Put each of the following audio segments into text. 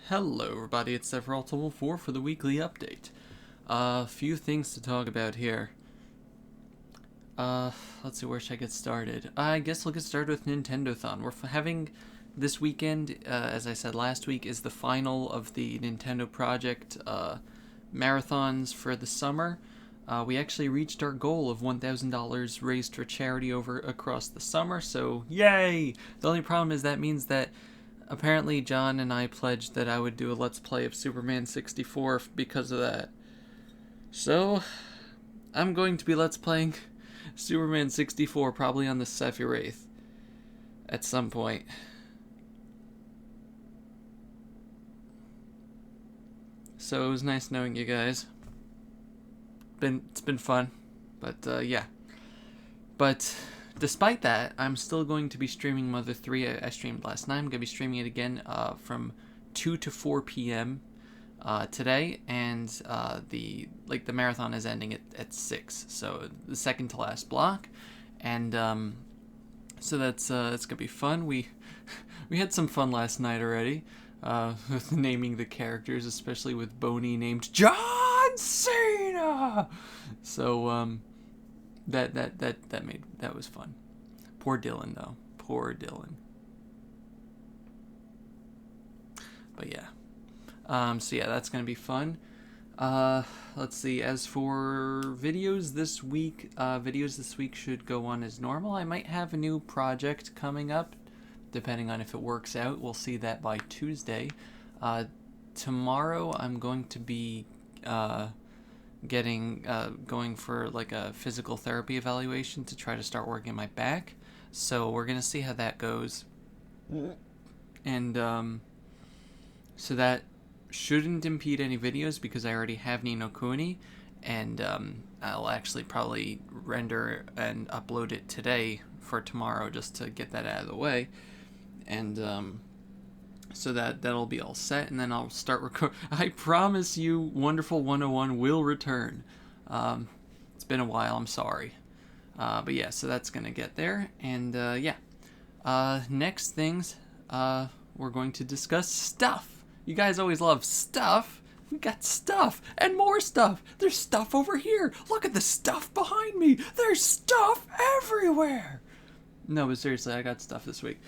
Hello everybody, it's Sephiroth4 for the weekly update. A few things to talk about here. Let's see, where should I get started? I guess we'll get started with Nintendothon. We're having this weekend, as I said last week, is the final of the Nintendo Project marathons for the summer. We actually reached our goal of $1,000 raised for charity across the summer, so yay! The only problem is that means that apparently John and I pledged that I would do a Let's Play of Superman 64 because of that. So, I'm going to be Let's Playing Superman 64 probably on the Sephiroth at some point. So it was nice knowing you guys. It's been fun, but yeah. But despite that, I'm still going to be streaming Mother 3. I streamed last night. I'm going to be streaming it again from 2 to 4 p.m. Today, and the marathon is ending at 6, so the second to last block, and so that's it's gonna be fun. We had some fun last night already with naming the characters, especially with Boney named John Cena. So that was fun. Poor Dylan though. Poor Dylan. But yeah. So yeah, that's gonna be fun. Let's see. As for videos this week, should go on as normal. I might have a new project coming up, depending on if it works out. We'll see that by Tuesday. Tomorrow I'm going to be going for like a physical therapy evaluation to try to start working my back. So we're gonna see how that goes, and so that shouldn't impede any videos because I already have Ni no Kuni, and I'll actually probably render and upload it today for tomorrow just to get that out of the way, and so that'll be all set, and then I'll start record. I promise you, Wonderful 101 will return. It's been a while, I'm sorry, but yeah, so that's gonna get there, and yeah. Next things, we're going to discuss stuff. You guys always love stuff. We got stuff and more stuff. There's stuff over here. Look at the stuff behind me. There's stuff everywhere. No, but seriously, I got stuff this week.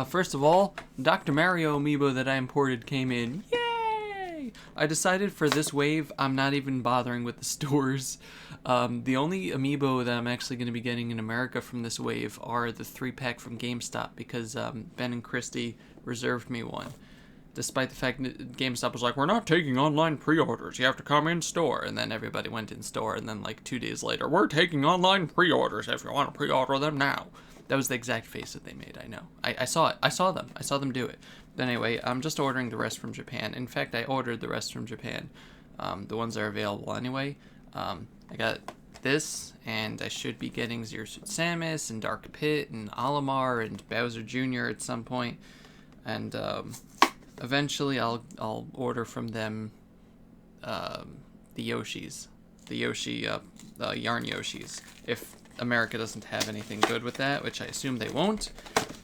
First of all, Dr. Mario amiibo that I imported came in. Yay! I decided for this wave, I'm not even bothering with the stores. The only amiibo that I'm actually going to be getting in America from this wave are the 3-pack from GameStop, because Ben and Christy reserved me one. Despite the fact that GameStop was like, we're not taking online pre-orders, you have to come in store. And then everybody went in store, and then like 2 days later, we're taking online pre-orders if you want to pre-order them now. That was the exact face that they made, I know. I saw it. I saw them do it. But anyway, I'm just ordering the rest from Japan. In fact, I ordered the rest from Japan. The ones that are available anyway. I got this, and I should be getting Zero Suit Samus, and Dark Pit, and Olimar, and Bowser Jr. at some point. And eventually, I'll order from them the Yoshis, the Yoshi Yarn Yoshis, if America doesn't have anything good with that, which I assume they won't.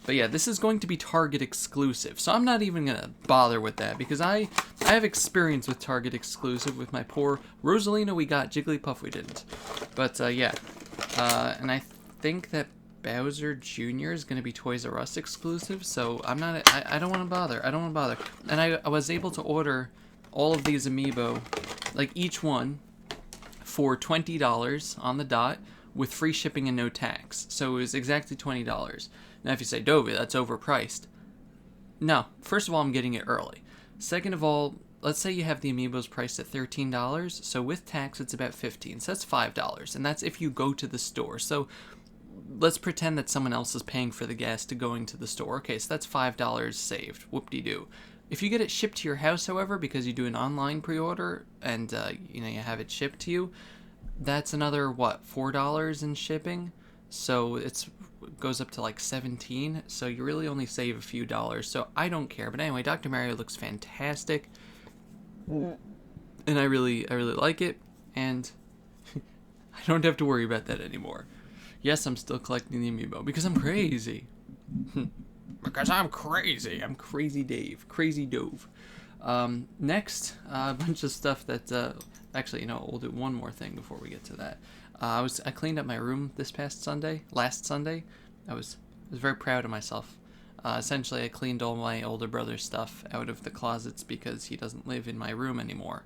But yeah, this is going to be Target exclusive, so I'm not even gonna bother with that because I have experience with Target exclusive. With my poor Rosalina, we got. Jigglypuff, we didn't. But yeah, and I think that Bowser Jr. is going to be Toys R Us exclusive, so I don't want to bother. I don't want to bother. And I was able to order all of these amiibo, like each one, for $20 on the dot, with free shipping and no tax. So it was exactly $20. Now if you say, Dovey, that's overpriced. No. First of all, I'm getting it early. Second of all, let's say you have the amiibos priced at $13, so with tax it's about $15, so that's $5. And that's if you go to the store. So let's pretend that someone else is paying for the gas to going to the store. Okay, so that's $5 saved. Whoop-de-doo. If you get it shipped to your house, however, because you do an online pre-order and you have it shipped to you, that's another, what, $4 in shipping? So it goes up to like $17. So you really only save a few dollars. So I don't care. But anyway, Dr. Mario looks fantastic, and I really like it, and I don't have to worry about that anymore. Yes, I'm still collecting the amiibo because I'm crazy. Because I'm crazy. I'm Crazy Dave. Crazy Dove. Next, a bunch of stuff that, actually, we'll do one more thing before we get to that. I cleaned up my room last Sunday. I was very proud of myself. Essentially, I cleaned all my older brother's stuff out of the closets because he doesn't live in my room anymore.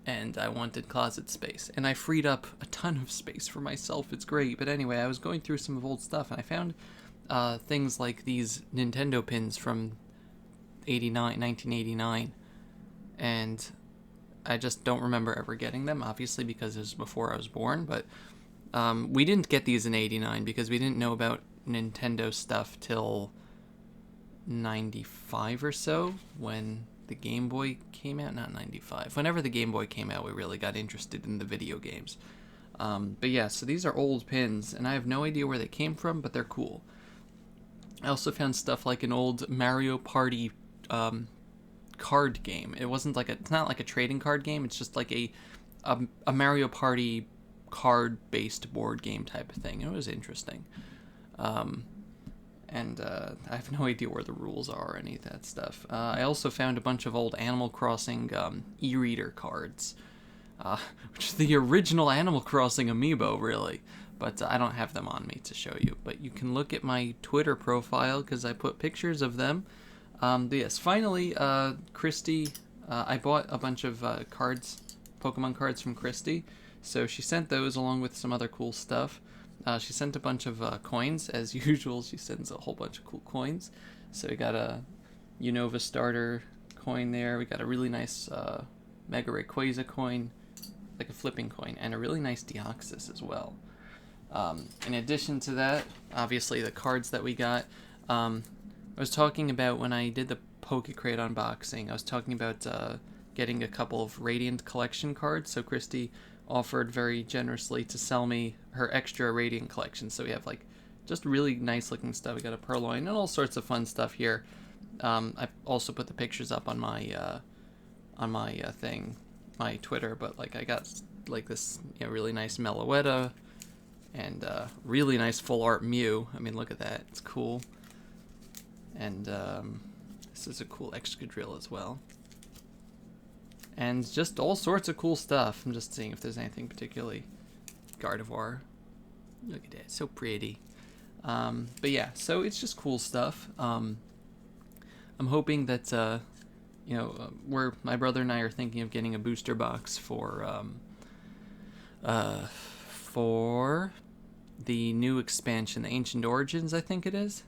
And I wanted closet space. And I freed up a ton of space for myself. It's great. But anyway, I was going through some of old stuff, and I found things like these Nintendo pins from 1989. And I just don't remember ever getting them, obviously, because it was before I was born. But we didn't get these in 89 because we didn't know about Nintendo stuff till 95 or so, when the Game Boy came out. Not 95. Whenever the Game Boy came out, we really got interested in the video games. But yeah, so these are old pins, and I have no idea where they came from, but they're cool. I also found stuff like an old Mario Party card game. It's not like a trading card game. It's just like a Mario Party card-based board game type of thing. It was interesting. And I have no idea where the rules are or any of that stuff. I also found a bunch of old Animal Crossing e-reader cards, which is the original Animal Crossing amiibo, really. But I don't have them on me to show you. But you can look at my Twitter profile because I put pictures of them. But yes, finally, Christy, I bought a bunch of Pokemon cards from Christy. So she sent those along with some other cool stuff. She sent a bunch of coins. As usual, she sends a whole bunch of cool coins. So we got a Unova starter coin there. We got a really nice Mega Rayquaza coin, like a flipping coin, and a really nice Deoxys as well. In addition to that, obviously the cards that we got. I was talking about when I did the Pokécrate unboxing, I was talking about getting a couple of Radiant collection cards. So Christy offered very generously to sell me her extra Radiant collection. So we have like just really nice looking stuff. We got a Purloin and all sorts of fun stuff here. I also put the pictures up on my thing, my Twitter. But like I got like this really nice Meloetta and really nice full art Mew. I mean, look at that, it's cool. And this is a cool Excadrill as well. And just all sorts of cool stuff. I'm just seeing if there's anything particularly Gardevoir. Look at that, so pretty. But yeah, so it's just cool stuff. I'm hoping that my brother and I are thinking of getting a booster box for the new expansion, the Ancient Origins, I think it is.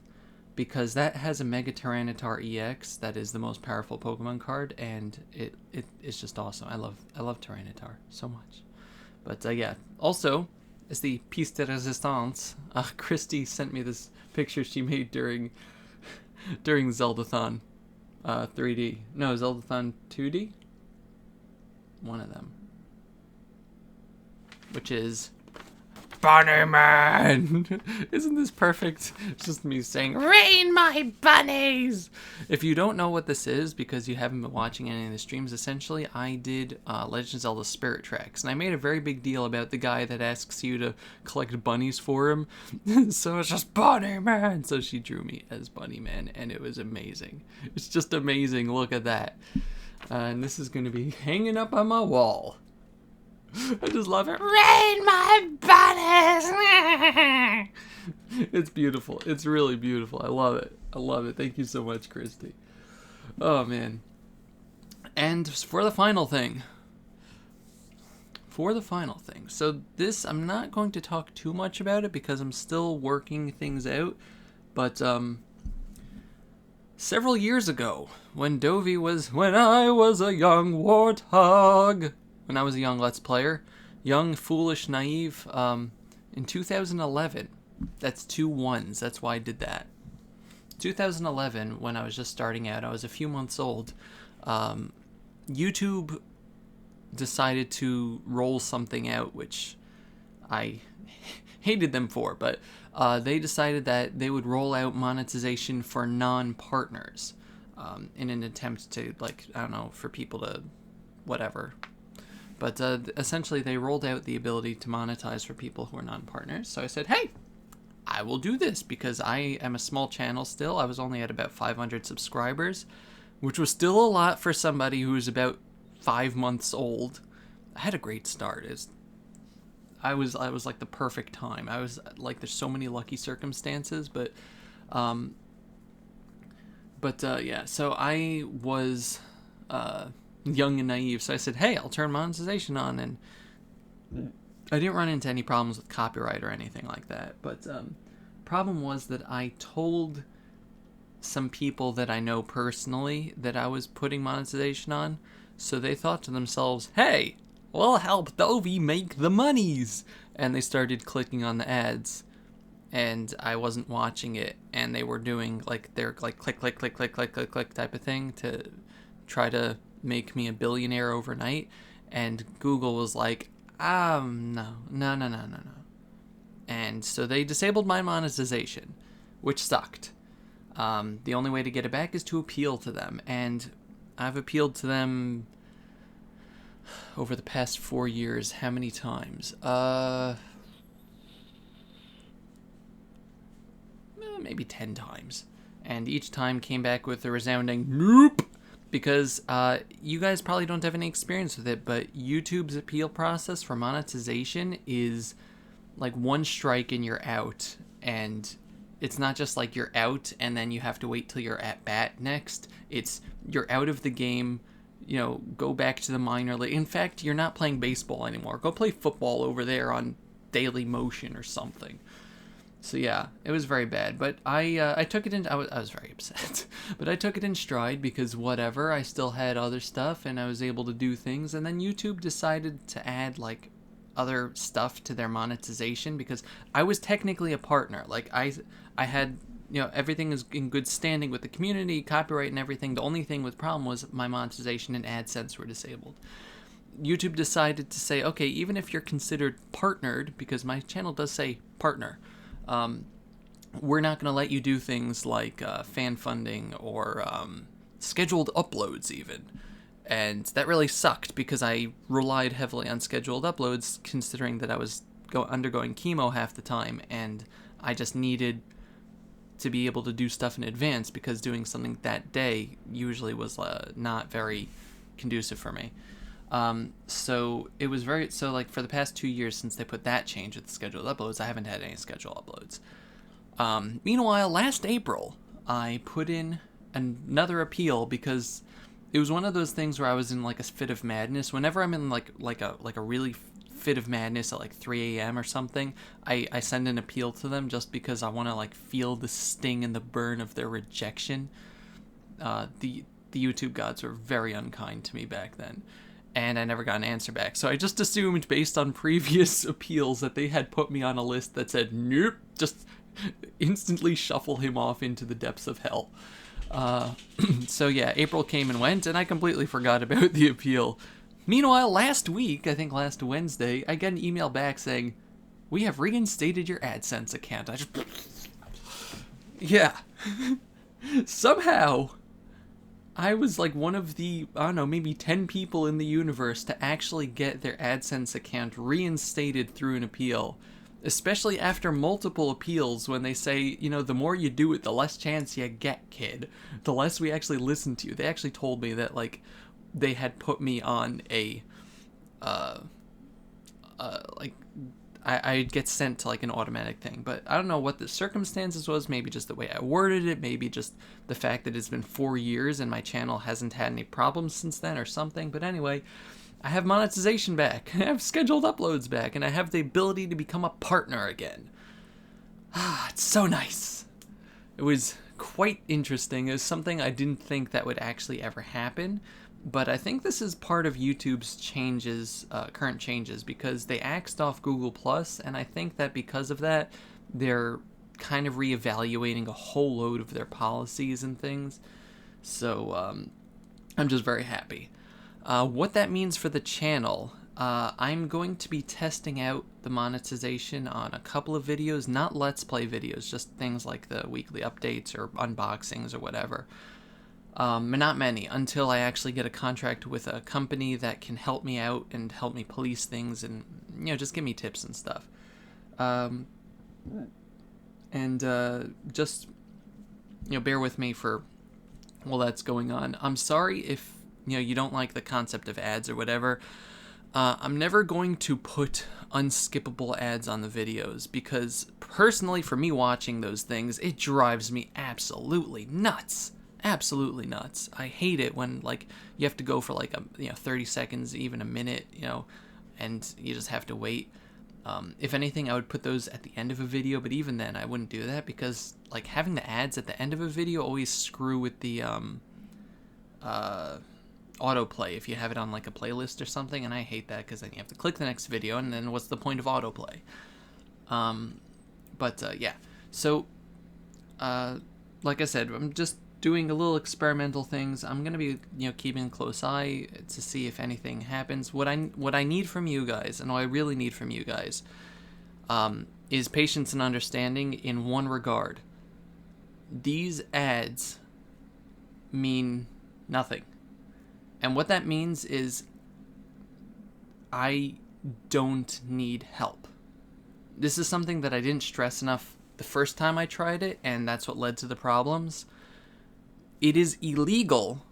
Because that has a Mega Tyranitar EX that is the most powerful Pokemon card, and it's just awesome. I love Tyranitar so much. But yeah, also, as the piece de resistance, Christy sent me this picture she made during Zeldathon 3D. No, Zeldathon 2D? One of them. Which is Bunny Man! Isn't this perfect? It's just me saying, "Rain my bunnies!" If you don't know what this is, because you haven't been watching any of the streams, essentially, I did Legend of Zelda Spirit Tracks, and I made a very big deal about the guy that asks you to collect bunnies for him. So it's just Bunny Man! So she drew me as Bunny Man, and it was amazing. It's just amazing. Look at that. And this is going to be hanging up on my wall. I just love it. Rain my bunnies! It's beautiful. It's really beautiful. I love it. I love it. Thank you so much, Christy. Oh, man. And for the final thing. So this, I'm not going to talk too much about it because I'm still working things out. But, several years ago, when I was a young warthog... When I was a young Let's Player, young, foolish, naive, in 2011, that's 2 1s, that's why I did that. 2011, when I was just starting out, I was a few months old, YouTube decided to roll something out, which I hated them for, but they decided that they would roll out monetization for non-partners, in an attempt to, for people to, whatever. But essentially, they rolled out the ability to monetize for people who are non-partners. So I said, hey, I will do this because I am a small channel still. I was only at about 500 subscribers which was still a lot for somebody who was about 5 months old. I had a great start. I was like the perfect time. I was like, there's so many lucky circumstances, um, yeah. So I was young and naive. So I said, hey, I'll turn monetization on, and I didn't run into any problems with copyright or anything like that. But problem was that I told some people that I know personally that I was putting monetization on, so they thought to themselves, hey, we'll help Dovey make the monies, and they started clicking on the ads, and I wasn't watching it, and they were doing like their like click click click click click click click type of thing to try to make me a billionaire overnight. And Google was like, no, no, no, no, no, no. And so they disabled my monetization, which sucked. The only way to get it back is to appeal to them, and I've appealed to them over the past 4 years. How many times? Maybe 10 times. And each time came back with a resounding nope, because you guys probably don't have any experience with it, but YouTube's appeal process for monetization is like one strike and you're out. And it's not just like you're out and then you have to wait till you're at bat next. It's you're out of the game, go back to the minor league. In fact, you're not playing baseball anymore. Go play football over there on Daily Motion or something. So yeah, it was very bad, but I took it in. I was very upset, but I took it in stride because whatever. I still had other stuff, and I was able to do things. And then YouTube decided to add like other stuff to their monetization because I was technically a partner. Like I had everything is in good standing with the community, copyright and everything. The only thing with problem was my monetization and AdSense were disabled. YouTube decided to say, okay, even if you're considered partnered, because my channel does say partner. We're not going to let you do things like fan funding or scheduled uploads even. And that really sucked because I relied heavily on scheduled uploads considering that I was undergoing chemo half the time, and I just needed to be able to do stuff in advance because doing something that day usually was not very conducive for me. So it was like for the past 2 years since they put that change with the scheduled uploads, I haven't had any scheduled uploads. Meanwhile, last April, I put in another appeal because it was one of those things where I was in like a fit of madness. Whenever I'm in like a really fit of madness at like 3 a.m. or something, I send an appeal to them just because I want to like feel the sting and the burn of their rejection. The YouTube gods were very unkind to me back then. And I never got an answer back. So I just assumed, based on previous appeals, that they had put me on a list that said, nope, just instantly shuffle him off into the depths of hell. So yeah, April came and went, and I completely forgot about the appeal. Meanwhile, last week, I think last Wednesday, I got an email back saying, we have reinstated your AdSense account. I just... yeah. Somehow... I was like one of the, I don't know, maybe 10 people in the universe to actually get their AdSense account reinstated through an appeal. Especially after multiple appeals when they say, the more you do it, the less chance you get, kid. The less we actually listen to you. They actually told me that, like, they had put me on a, I'd get sent to like an automatic thing, but I don't know what the circumstances was. Maybe just the way I worded it, maybe just the fact that it's been 4 years and my channel hasn't had any problems since then or something. But anyway, I have monetization back, I have scheduled uploads back, and I have the ability to become a partner again. It's so nice. It was quite interesting. It was something I didn't think that would actually ever happen. But I think this is part of YouTube's changes, current changes, because they axed off Google+, and I think that because of that, they're kind of reevaluating a whole load of their policies and things. So I'm just very happy. What that means for the channel, I'm going to be testing out the monetization on a couple of videos, not Let's Play videos, just things like the weekly updates or unboxings or whatever. Not many, until I actually get a contract with a company that can help me out and help me police things and, just give me tips and stuff. Just, bear with me for while that's going on. I'm sorry if you don't like the concept of ads or whatever. I'm never going to put unskippable ads on the videos because personally, for me watching those things, it drives me absolutely nuts. Absolutely nuts. I hate it when like you have to go for like 30 seconds, even a minute, and you just have to wait. If anything, I would put those at the end of a video, but even then, I wouldn't do that because like having the ads at the end of a video always screw with the autoplay if you have it on like a playlist or something, and I hate that because then you have to click the next video, and then what's the point of autoplay? Yeah. So, like I said, I'm just doing a little experimental things. I'm gonna be keeping a close eye to see if anything happens. What I need from you guys, and what I really need from you guys, is patience and understanding in one regard. These ads mean nothing. And what that means is I don't need help. This is something that I didn't stress enough the first time I tried it, and that's what led to the problems. It is illegal,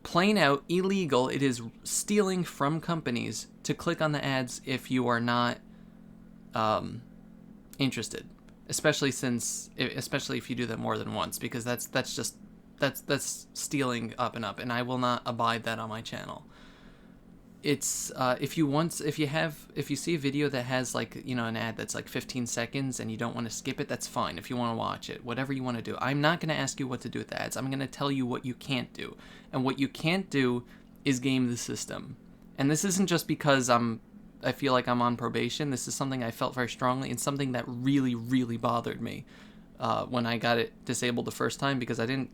plain out illegal. It is stealing from companies to click on the ads if you are not interested, especially if you do that more than once, because that's stealing up and up, and I will not abide that on my channel. It's if you see a video that has like an ad that's like 15 seconds and you don't want to skip it, that's fine. If you want to watch it, whatever you want to do, I'm not going to ask you what to do with the ads. I'm going to tell you what you can't do, and what you can't do is game the system. And this isn't just because I feel like I'm on probation. This is something I felt very strongly, and something that really, really bothered me when I got it disabled the first time, because I didn't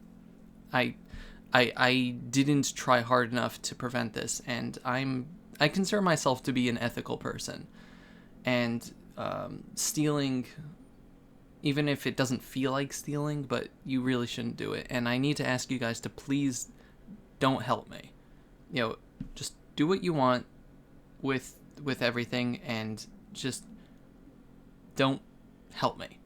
try hard enough to prevent this, and I consider myself to be an ethical person, and stealing, even if it doesn't feel like stealing, but you really shouldn't do it. And I need to ask you guys to please don't help me. Just do what you want with everything, and just don't help me.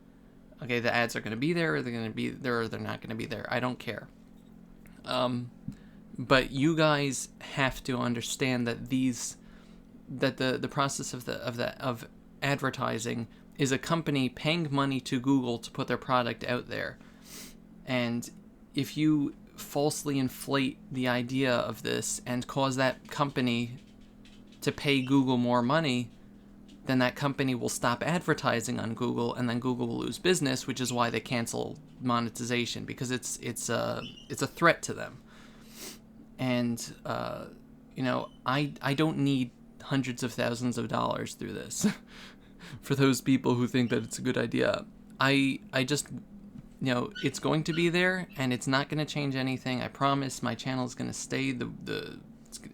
Okay, the ads are going to be there, or they're going to be there, or they're not going to be there. I don't care. But you guys have to understand that the process of advertising is a company paying money to Google to put their product out there. And if you falsely inflate the idea of this and cause that company to pay Google more money, then that company will stop advertising on Google, and then Google will lose business, which is why they cancel monetization, because it's a threat to them. And I don't need hundreds of thousands of dollars through this. For those people who think that it's a good idea, I just it's going to be there, and it's not going to change anything. I promise. My channel is going to stay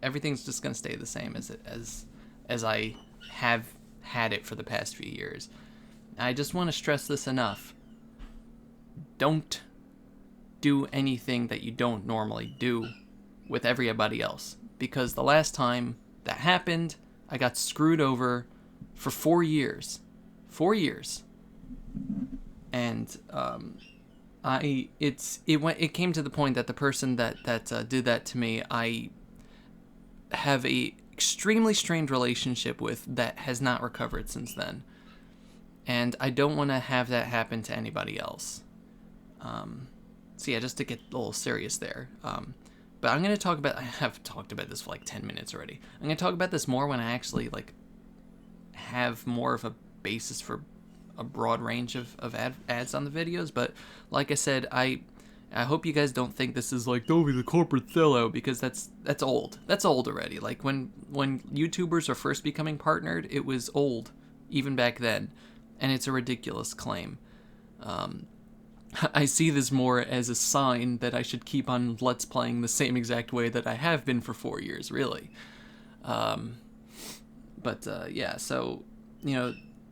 everything's just going to stay the same as I have had it for the past few years. I just want to stress this enough. Don't do anything that you don't normally do with everybody else, because the last time that happened, I got screwed over for 4 years. 4 years. And it came to the point that the person that did that to me, I have a extremely strained relationship with that has not recovered since then. And I don't want to have that happen to anybody else. So yeah, just to get a little serious there. But I'm going to talk about, I have talked about this for like 10 minutes already. I'm going to talk about this more when I actually like have more of a basis for a broad range of ads on the videos. But like I said, I hope you guys don't think this is like, oh, the corporate sellout, because that's old. That's old already. Like when YouTubers are first becoming partnered, it was old, even back then, and it's a ridiculous claim. I see this more as a sign that I should keep on Let's Playing the same exact way that I have been for 4 years, really. Yeah, so,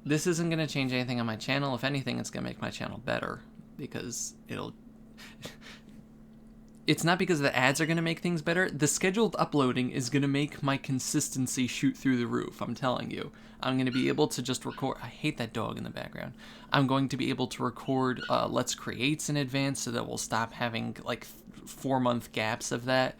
this isn't going to change anything on my channel. If anything, it's going to make my channel better, because it's not because the ads are going to make things better. The scheduled uploading is going to make my consistency shoot through the roof, I'm telling you. I'm going to be able to just record. I hate that dog in the background. I'm going to be able to record Let's Creates in advance, so that we'll stop having like 4-month gaps of that.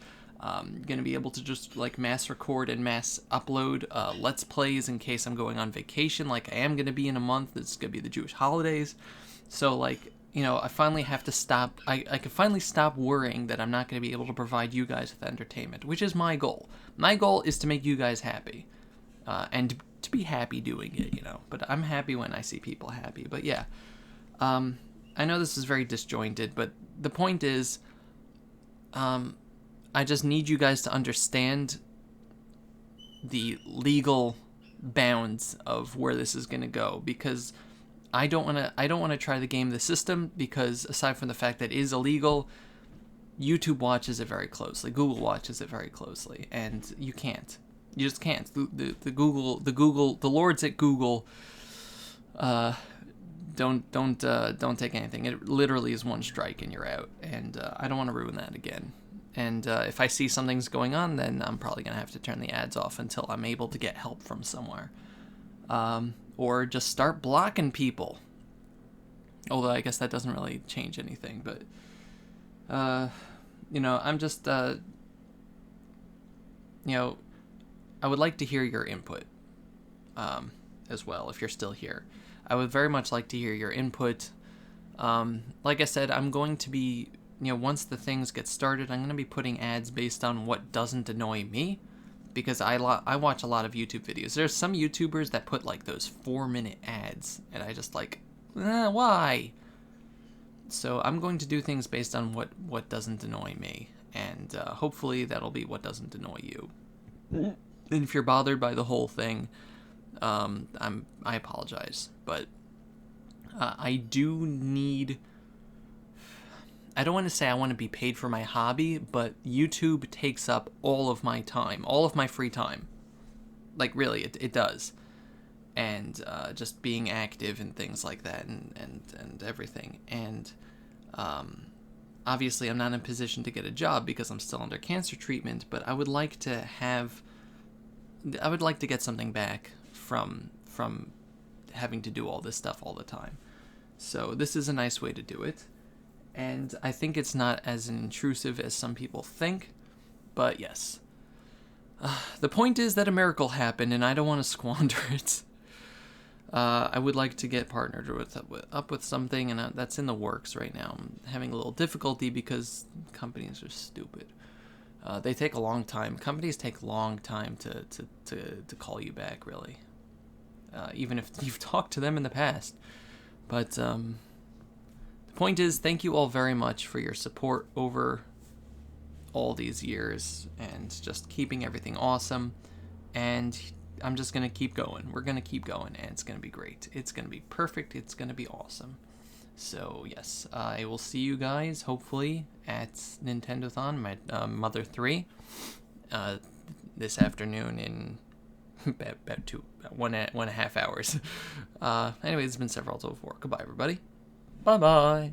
Gonna be able to just like mass record and mass upload Let's Plays in case I'm going on vacation, like I am gonna be in a month. It's gonna be the Jewish holidays, so like, you know, I finally have to stop. I can finally stop worrying that I'm not gonna be able to provide you guys with entertainment, which is my goal. My goal is to make you guys happy, and to be happy doing it, you know. But I'm happy when I see people happy. But yeah, I know this is very disjointed, but the point is, I just need you guys to understand the legal bounds of where this is going to go, because I don't want to try to game the system, because aside from the fact that it is illegal, YouTube watches it very closely, Google watches it very closely, and you just can't. The lords at Google don't take anything. It literally is one strike and you're out, and I don't want to ruin that again. And if I see something's going on, then I'm probably going to have to turn the ads off until I'm able to get help from somewhere. Or just start blocking people. Although I guess that doesn't really change anything. But, you know, I'm just, you know, I would like to hear your input as well, if you're still here. I would very much like to hear your input. Like I said, I'm going to be... You know, once the things get started, I'm going to be putting ads based on what doesn't annoy me, because I watch a lot of YouTube videos. There's some YouTubers that put, like, those 4-minute ads, and I just, like, why? So I'm going to do things based on what doesn't annoy me, and hopefully that'll be what doesn't annoy you. And if you're bothered by the whole thing, I apologize, but I do need... I don't want to say I want to be paid for my hobby, but YouTube takes up all of my time, all of my free time. Like, really, it does. And just being active and things like that, and everything. And obviously I'm not in a position to get a job because I'm still under cancer treatment, but I would like to get something back from having to do all this stuff all the time. So this is a nice way to do it. And I think it's not as intrusive as some people think, but yes. The point is that a miracle happened, and I don't want to squander it. I would like to get partnered with something, and that's in the works right now. I'm having a little difficulty because companies are stupid. They take a long time. Companies take a long time to call you back, really. Even if you've talked to them in the past. But, point is, thank you all very much for your support over all these years and just keeping everything awesome. And I'm just going to keep going. We're going to keep going, and it's going to be great. It's going to be perfect. It's going to be awesome. So, yes, I will see you guys, hopefully, at Nintendothon, my Mother 3, this afternoon in about 1.5 hours. Anyway, it's been several till 4. Goodbye, everybody. Bye-bye.